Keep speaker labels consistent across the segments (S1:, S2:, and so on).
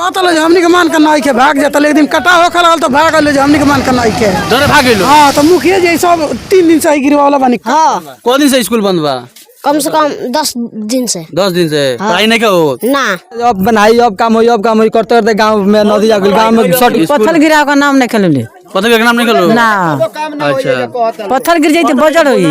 S1: कहता हमनी के मान के नाई के भाग जाता एक दिन कटा हो खला तो भाग गए हमनी के मान के नाई के
S2: डरे भाग गइलो।
S1: हां तो मुखिया जी सब 3 दिन से ही गिरवाला बानी।
S3: हां
S2: को दिन से स्कूल बंद बा?
S3: कम से कम 10 दिन से।
S2: 10 दिन से पढ़ाई नहीं हो
S3: ना।
S4: अब बनाई अब काम होई करते करते गांव में नदी आ गई गांव में
S5: पत्थर गिरा का नाम नहीं खेलले
S2: पत्थर के नाम नहीं खेलो
S5: ना।
S2: अच्छा
S5: पत्थर गिर जाई बजड़ होई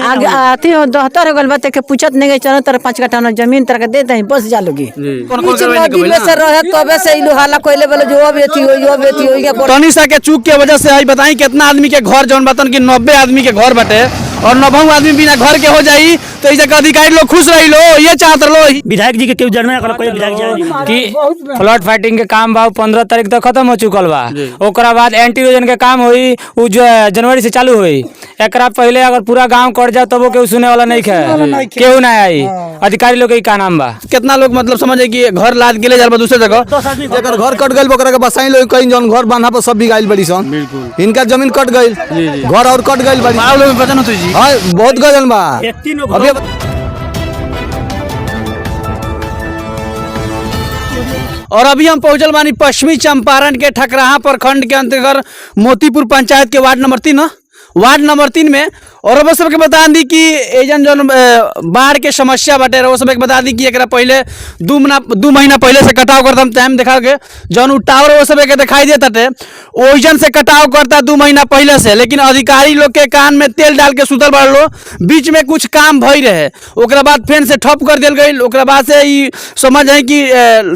S5: आगे आती हो 72 हो गल बात के पूछत नहीं गई चलो तेरे 5 कट्ठा जमीन तरह के दे दे बस जा लोगी
S2: कौन
S5: नदी में से रहे तबे से इलू हाला कोइले बोले जो बेथी होई के
S2: टनी सा के चूक के वजह से आई बताई कितना आदमी के घर जौन बतन की 90 आदमी के घर बटे और 90 आदमी बिना घर के हो जाई तो इसे अधिकारी लोग खुश रही लो ये चाहत लो।
S6: विधायक जी के क्यों जरना कर कोई विधायक जी
S4: कि फ्लड फाइटिंग के काम बा 15 तारीख तक खत्म हो चुकल बा। ओकरा बाद एंटी इरोजन के काम होई उ जो जनवरी से चालू होई। एकरा पहले अगर पूरा गांव कट जाए तब केहू सुने वाला नहीं है केहू ना आई। अधिकारी लोग के का नाम बा
S2: कितना लोग मतलब समझे कि घर लाद के ले जाल दूसरे जगह
S7: जेकर घर कट गइल ओकरा के बसाई लोग कहीं जन घर बांधा पर सब बिगाइल बड़ी सन। बिल्कुल इनका जमीन कट गइल घर और कट गइल बड़ी
S2: आप लोग पता न तो जी
S7: हां बहुत गजन बा। अभी
S2: और अभी हम पहुंचल बानी पश्चिमी चंपारण के ठकराहा प्रखंड के अंतर्गत मोतीपुर पंचायत के वार्ड नंबर 3 में। और वो सबके बता दी कि एजन जो बाढ़ के समस्या बटे वो सब बता दी कि एक पहले 2 महीना पहले से कटाव करता हम टाइम देखा के जौन टावर वो सब दिखाई देता थे ओजन से कटाव करता 2 महीना पहले से। लेकिन अधिकारी लोग के कान में तेल डाल के सुतल बढ़ लो बीच में कुछ काम भई रहे ओकरा बाद फेन से ठप कर दिल गई। ओकरा बाद से ही समझ है कि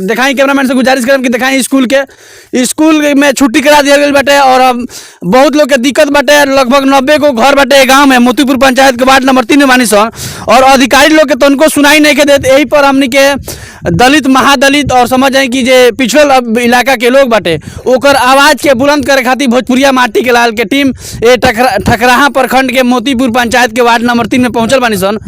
S2: दिखाई कैमरामैन से गुजारिश करम कि दिखाई स्कूल में छुट्टी करा दिया गई बटे। और अब बहुत लोग के दिक्कत बटे लगभग 90 को घर बटे गाँव में मोतीपुर पंचायत के वार्ड नंबर 3 में मानी सन। और अधिकारी लोग के तो उनको सुनाई नहीं के देते। यही पर हमने के दलित महादलित और समझ जाए कि जे पिछड़ल इलाका के लोग बाटे ओकर आवाज के बुलंद करे खातिर भोजपुरिया माटी के लाल के टीम ये ठकराहा प्रखंड के मोतीपुर पंचायत के वार्ड नंबर 3 में पहुंचल बानी सन।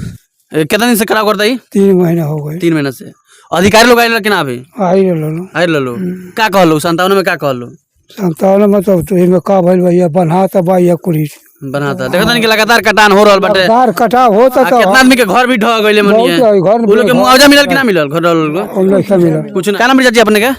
S2: कितना दिन से खराब करता ही?
S1: 3 महीना हो गए।
S2: 3 महीना से अधिकारी लोग आइल कि ना अभी आई लो का कहलो 57 में का कहलो
S1: 57 में तो इमे का भइल भैया बनाता बा या कुली
S2: बनाता देखा था कि लगातार कटान हो रहल बाटे
S1: लगातार कटाव होता तो
S2: कितना आदमी के घर भी ढह गइले मनिए वो लोग के मुआवजा मिलल कि ना मिलल घर लोग कुछ ना। का नाम जाती अपने के?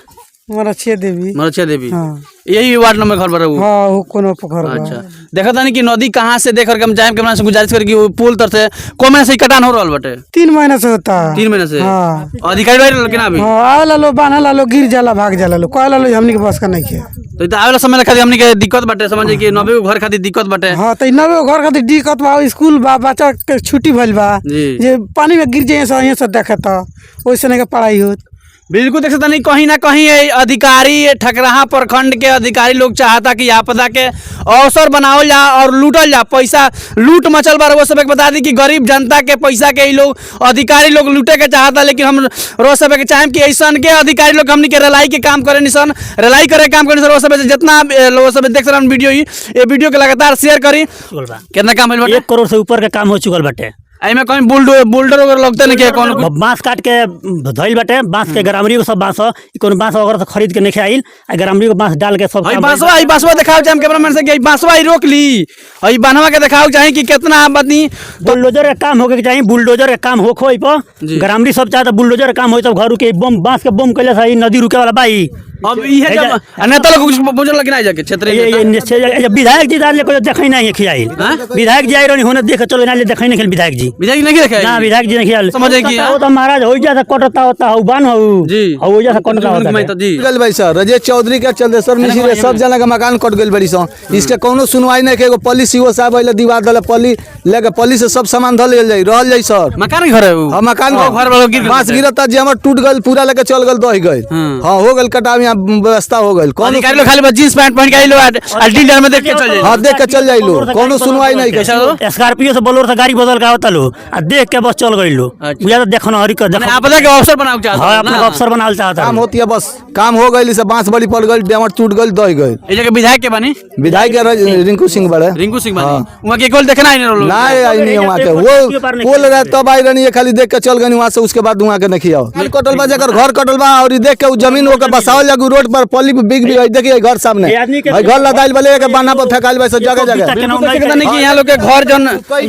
S1: मरछिया देवी।
S2: हां यही वार्ड नंबर घर पर है वो।
S1: हां वो कोनो घर।
S2: अच्छा देखा था कि नदी कहां से देख करके हम जाए कैमरा से गुजारिश कर कि वो पुल तर से को महीने से कटान हो रहल बाटे
S1: 3 महीना से होता है।
S2: 3 महीने से
S1: हां
S2: अधिकारी रहल कि ना अभी?
S1: हां आला लो बाना लो गिर जाला भाग जाला लो कहला लो हमनी के बस का नहीं है।
S2: तो आवेला समय खातिर हमनी के दिक्कत बाटे समझे कि 90 घर खातिर दिक्कत बाटे।
S1: हां तो 90 घर खातिर दिक्कत बा स्कूल बा बच्चा के छुट्टी भइल बा जे पानी में गिर जाए से यहां से देखता ओइसे नहीं के पढ़ाई होत।
S2: बिल्कुल देख सकता नहीं कहीं ना कहीं अधिकारी ठकराहा प्रखंड के अधिकारी लोग चाहता कि आपदा के अवसर बनावल जा और लूटल जा पैसा लूट मचल बार। वो सब बता दी कि गरीब जनता के पैसा के लोग अधिकारी लोग लूटे के चाहता। लेकिन हम रोज सब के चाहें कि ऐसा के अधिकारी लोग हमनी के रलाई के काम करे निसन रलाई करे काम करे रोज सब जितना लोग सब देख रहे वीडियो ये वीडियो के लगातार शेयर करी। कितना काम
S6: 1 करोड़ से ऊपर के काम हो चुकल बाटे।
S2: में कहीं बुलडोजर वगैरह लगते नहीं कौन
S6: बांस काट के धइल बाटे बांस के ग्रामरी सब बांस कौन बांस वगैरह से खरीद के नहीं आइल ग्रामरी को बांस डाल के सब
S2: बांसवा दिखाओ चाहे कैमरामैन से कि बांसवा ही रोक ली और बांधवा के दिखाओ चाहे कि कितना आबादी
S6: बुलडोजर का काम होके चाहिए बुलडोजर का काम होखो पर ग्रामरी सब चाहता बुलडोजर का काम हो तब घर के बम बांस के बम कैले से नदी रुके वाला बाई।
S2: अब ये जब नेता लोग कुछ बुझल लग ना जाके क्षेत्र
S6: ये विधायक जी दाल कोई देखै नहीं खियाइल विधायक जी आई रहनी होने देख चलो ना देखै नहीं विधायक जी
S2: नहीं देखा
S6: ना विधायक जी नहीं खियाल
S2: समझे कि
S6: वो तो महाराज हो जा कटता होता हो बान हो
S2: जी
S6: हो जा कटता होता
S2: जी
S7: गल भाई सर रजेश चौधरी के चंदेश्वर मिश्र सब जना के मकान कट गइल बड़ी सन। इसके कोनो सुनवाई नहीं के एगो पुलिस सीओ साहब आइले दीवार दले पली लेके पुलिस से सब सामान धल लेल जाई रहल जाई सर
S2: मकान घर है वो
S7: हां मकान
S2: घर वाला गिर
S7: बांस गिरता जे हमर टूट गइल पूरा लेके चल गइल दह गइल। हां हो गइल कटाव यहां व्यवस्था हो गइल कौन
S2: अधिकारी लोग खाली जींस पैंट पहन के आइलो डीलर में देख के चल जाई।
S7: हां देख के चल जाइलो कोनो सुनवाई नहीं के
S6: स्कॉर्पियो से बोलेरो से गाड़ी बदल के आवता लो आ देख के बस चल गइलो बुझा तो देखो ना हरी का देखो
S2: आपदा के अवसर बनाओ चाहता
S6: हां अपने अवसर बनाल चाहता
S7: काम होती है बस काम हो गइल से बांस बड़ी पड़ गइल डेमर टूट गइल दह गइल।
S2: ए जगह विधायक के बानी
S7: विधायक रिंकू सिंह बड़े
S2: रिंकू सिंह बानी वहां के कोल देखना ही नहीं
S7: ना आई नहीं वहां के वो बोल रहा तब आई रहनी खाली देख के चल गनी वहां से उसके बाद वहां के नहीं आओ कटल बा जकर घर कटल बा और देख के जमीन ओके बसावल तक रोड पर पली बिग भी देखिए घर सामने घर लदाइल वाले के बाना पर फेकाइल बा जगह जगह
S2: नहीं कि यहाँ लोग के घर जन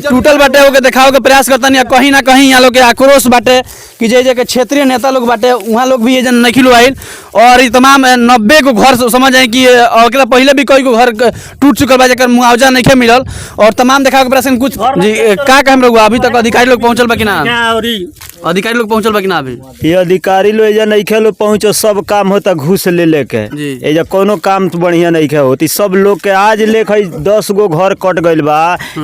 S2: टूटल बाटे ओके देखावे के प्रयास करता नहीं कहीं ना कहीं यहाँ लोग के आक्रोश बाटे कि जे के क्षेत्रीय नेता लोग बाटे वहाँ लोग भी ये जन नहीं आइल और ये तमाम 90 को घर समझ आए कि और पहले भी कई को घर टूट चुकल बा जकर मुआवजा नहीं मिलल और तमाम देखावे के प्रयास कुछ जी का हम लोग अभी तक अधिकारी लोग पहुंचल बा कि ना अधिकारी लोग पहुंचल बा कि ना अभी
S8: ये अधिकारी लोग एजा नहीं खेलो पहुंचो सब काम होता घूस ले लेके एजा कोनो काम तो बढ़िया नहीं खे होती सब लोग के आज ले 10 गो घर कट गइल बा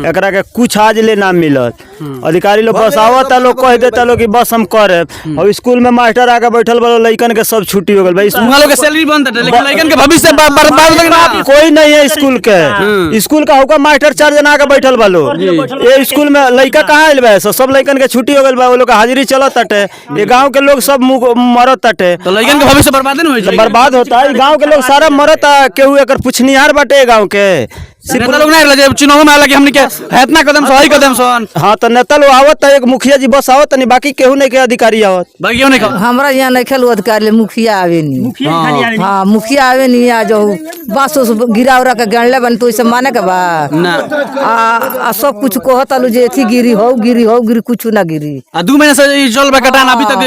S8: एकरा के कुछ आज ले ना मिलत अधिकारी लोग बस आवता लोग कह देता लोग कि बस हम करे और स्कूल में मास्टर आके बैठल बा लइकन के सब छुट्टी हो गइल भाई
S2: वहाँ लोग के सैलरी बंद है लेकिन लइकन के भविष्य बर्बाद हो गइल
S8: कोई नहीं है स्कूल के स्कूल का होगा मास्टर 4 जना आके बैठल बा लोग ये स्कूल में लइका कहाँ आइल बा सब लइकन के छुट्टी हो गइल बा वो लोग हाजिरी चलत ताटे ये गांव के लोग सब मरत ताटे
S2: तो लइकन के भविष्य बर्बाद नहीं होई
S8: बर्बाद होता है गांव के लोग सारा मरत केहू एकर पुछनिहार बाटे गांव के
S2: नेता लोग नहीं लगे चुनाव में आला कि हमने के इतना कदम सही कदम सन
S8: हाँ तो नेता लोग आवत एक मुखिया जी बस आवत नहीं बाकी केहू नहीं के अधिकारी आवत
S2: बाकी क्यों नहीं
S5: हमरा यहाँ नहीं खेल अधिकारी मुखिया आवे नहीं हाँ मुखिया आवे नहीं आ जो बांस उस गिरा उरा के गणले बन तो इसे माने के बा
S2: ना
S5: आ सब कुछ कहता लो जे थी गिरी हो कुछ ना गिरी
S2: 2 महीने से ये जल बकटान अभी तक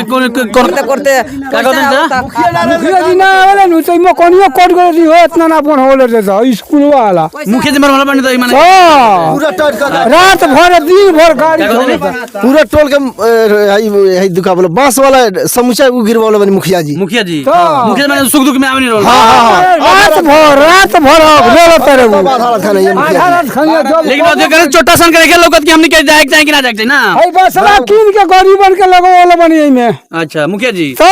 S5: करते करते
S2: क्या कहते हैं
S1: मुखिया जी ना आवे नु तो कोनियो कोट गई हो इतना ना अपन होले देता स्कूल वाला
S2: मुखिया जी मरवाला बने तो ई माने
S1: रात भर दिन भर गाड़ी
S7: पूरा टोल के दुका बोलो बांस वाला समूचा गिरवाला बनी मुखिया जी
S2: मुखिया जी माने सुख दुख में आवे नहीं रोल
S1: रात भर रोल तेरे
S2: लेकिन बात करे छोटा सन करे लोग कि हमने के जाए कि ना जाए ना
S1: भाई बसला किन के गरीबन के लगो वाला बनी एई में
S2: अच्छा मुखिया जी
S1: तो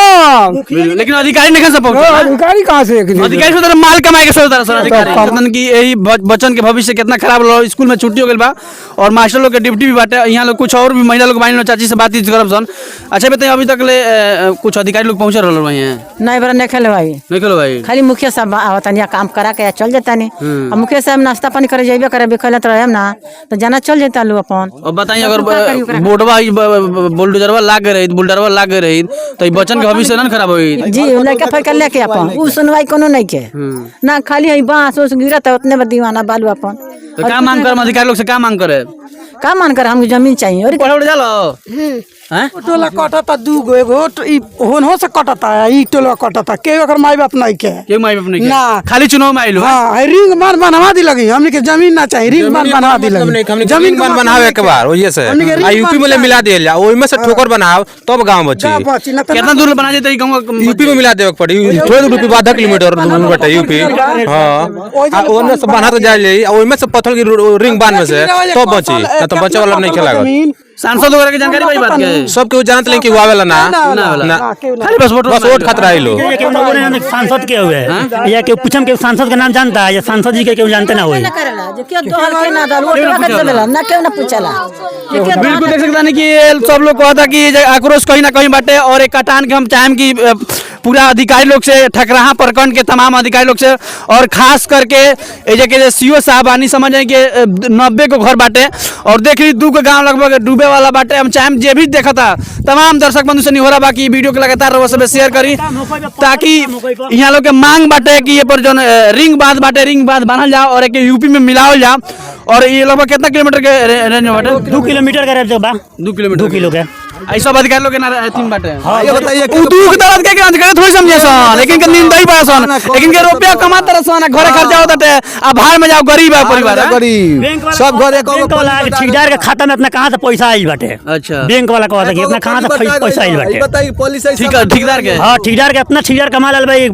S2: लेकिन अधिकारी नहीं सब पहुंचे
S1: अधिकारी कहां से
S2: अधिकारी सोचता माल कमाए के सोचता सर अधिकारी मतलब कि यही बच्चन के भविष्य कितना खराब हो स्कूल में छुट्टी हो गई बा और मास्टर लोग के ड्यूटी भी बाटे यहाँ लोग कुछ और भी महिला लोग बाइन चाची से बातचीत करब सन अच्छा बताइए अभी तक ले कुछ अधिकारी लोग पहुंचे रहल भाई
S5: नहीं बरा नहीं खेले भाई
S2: नहीं खेलो भाई
S5: खाली मुखिया साहब आवतनिया काम करा के चल जाता नहीं अब मुखिया साहब नाश्ता पानी करे जाइबे करे बेखलत रहे ना तो जाना चल जाता लो अपन
S2: अब बताइए अगर बोर्डवा बुलडोजरवा लाग रही बुलडरवा लाग रही तो बच्चन के भविष्य ना खराब होई
S5: जी लड़का फैकल लेके अपन उ सुनवाई कोनो नहीं के ना खाली है बांस उस गिरत है उतने में दीवाना बालू अपन
S2: तो क्या मांग कर अधिकारी लोग से क्या मांग करे
S5: का मान कर हमको जमीन चाहिए और
S2: पढ़े जालो हैं
S1: टोला कटता 2 गो एगो ई होन से कटता ई टोला कटता के ओकर माई बाप नहीं के
S2: के माई बाप नहीं
S1: ना
S2: खाली चुनाव में आइलो
S1: हां रिंग मान बनवा दी लगी हमने के जमीन ना चाहिए रिंग मान बनवा दी लगी
S9: जमीन बनावे के बार वही से यूपी में मिला दिया जा ओई में से ठोकर बनाओ तब गांव बची
S2: कितना दूर बना देते गांव
S9: यूपी में मिला देवे के पड़ी थोड़े दूर पे आधा किलोमीटर दूर बटे यूपी हां ओने से बना तो जाए ले ओई में से पत्थर की रिंग बांध में से तब बची ना तो बचे वाला नहीं खेला
S2: सांसद वगैरह की जानकारी भाई बात के
S9: सब के जानत ले कि वावेला ना
S2: खाली बस
S9: वोट खतरा आइलो
S6: सांसद के हुए या के पूछम के सांसद का नाम जानता है या सांसद जी के केहू जानते ना होई
S5: जो के दोहल के ना दल वोट रख देला ना केहू ना पूछला
S2: बिल्कुल देख सकता नहीं कि सब लोग कहता कि आक्रोश कहीं ना कहीं बाटे और एक कटान के हम चाहें कि पूरा अधिकारी लोग से ठकराहा प्रखंड के तमाम अधिकारी लोग से और खास करके के सीओ साहब आनी समझ जाए कि 90 को घर बाटे और देख ली 2 गांव लगभग डूबे वाला बाटे हम चाहे जे भी देखा था तमाम दर्शक बंधु से नहीं हो रहा बाकी वीडियो के लगातार रहो सब शेयर करी ताकि यहाँ लोग के मांग बाटे कि ये पर जो रिंग बांध बाटे रिंग बांध बांधल जाओ और एक यूपी में मिलाओ जाओ और ये लगभग कितना किलोमीटर के रेंज में बाटे
S6: 2 किलोमीटर का रेंज बा
S2: 2 किलोमीटर
S6: 2 किलो के
S2: ऐसा अधिकारी लोग के ना थीम बाटे
S7: ये बताइए
S2: दुख दर्द के अंत करे थोड़ी समझे सन लेकिन के नींद ही पड़ा सन लेकिन के रुपया कमाता सन घरे खर्चा होता है अब बाहर में जाओ गरीब है परिवार
S7: गरीब सब घर एक
S6: बैंक वाला ठेकेदार के खाता में इतना कहां से पैसा आई बाटे
S2: अच्छा
S6: बैंक वाला कहता कि इतना कहां से पैसा आई बाटे
S7: बताइए पुलिस
S2: ठेकेदार के
S6: हां ठेकेदार के इतना ठेकेदार कमा लाल भाई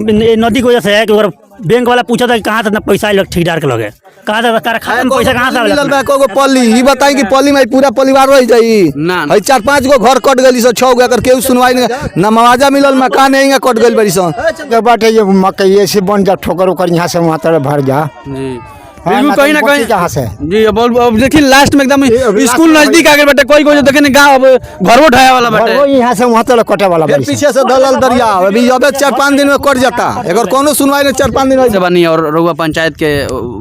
S6: नदी की वजह से है कि अगर बैंक वाला पूछा था कि कहां से इतना पैसा आई ठेकेदार के लगे कहां से तारा खाता में पैसा कहां से आवेला
S7: मिलल बा को पल्ली ई बताई कि पल्ली में पूरा परिवार रह जाई
S2: ना
S7: हई 4-5 गो घर कट गली से 6 गो अगर केहू सुनवाई ना मुआवजा मिलल मकान है कट गइल बड़ी सन
S10: बाटे ये मकई से बन जा ठोकर ओकर यहाँ से वहाँ तरह भर जा
S2: जी बिल्कुल कहीं ना कहीं
S10: जहाँ से
S2: जी। अब देखिए लास्ट में एकदम स्कूल नजदीक आ गए बेटा, कोई कोई देखे नहीं गाँव अब घर उठाया वाला बेटा।
S10: वो यहाँ से वहाँ तक कटे वाला
S7: फिर
S10: बारिश।
S7: पीछे से दलल दरिया अभी अबे 4-5 दिन में कट जाता, अगर कोनो सुनवाई नहीं 4-5 दिन
S2: से बनी और रउआ पंचायत के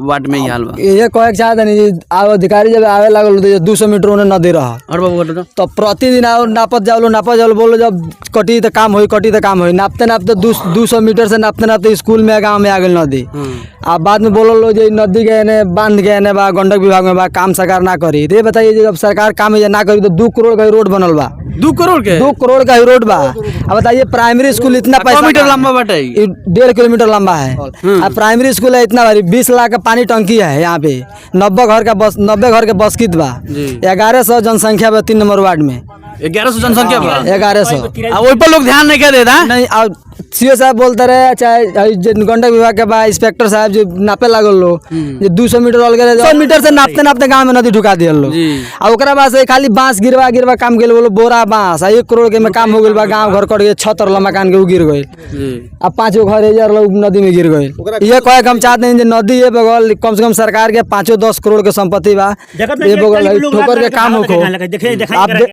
S2: वार्ड में ही हाल बा।
S11: ये कहे चाहते नहीं आब अधिकारी जब आवे लागल तो 200 मीटर उन्हें नदी रहा
S2: और बाबू बोलो
S11: तो प्रतिदिन आओ नापत जाओ बोलो जब कटी तो काम होई नापते नापते 200 मीटर से नापते स्कूल में गाँव में आ गई नदी। अब बाद में बोलो लो जो नदी के ने बांध के ने बा गंडक विभाग में बा काम सरकार ना करी। ये बताइए जब सरकार काम ना करी तो 2 करोड़ का ही रोड बनल बा।
S2: 2 करोड़ के
S11: 2 करोड़ का ही रोड बा। अब बताइए प्राइमरी स्कूल इतना पैसा
S2: मीटर लंबा बाटे
S11: 1.5 किलोमीटर लंबा है। अब प्राइमरी स्कूल है इतना भारी 20 लाख का पानी टंकी है यहाँ पे 90 घर के बसकित बा। 1100 जनसंख्या बा 3 नंबर वार्ड में
S2: 1100 जनसंख्या बा
S11: 1100।
S2: वही पर लोग ध्यान नहीं क्या देता
S11: नहीं सीओ साहब बोलते रहे चाहे गंडक विभाग के बा इंस्पेक्टर साहब जो नापे लागल लो 200 मीटर अलग 100 मीटर से नापते गाँव में नदी ढुका दिया लो। और ओकरा बाद से खाली बांस गिरवा काम गेल बोलो बोरा बांस 1 करोड़ के में काम हो गई बा। गाँव घर कट गए 6 तरला मकान के गिर गए। अब 5 गो घर हजार लोग नदी में गिर गए। ये कहे हम चाहते हैं नदी ये बगल कम से कम सरकार के 5-10 करोड़ के संपत्ति बा ये बगल ठोकर के काम हो।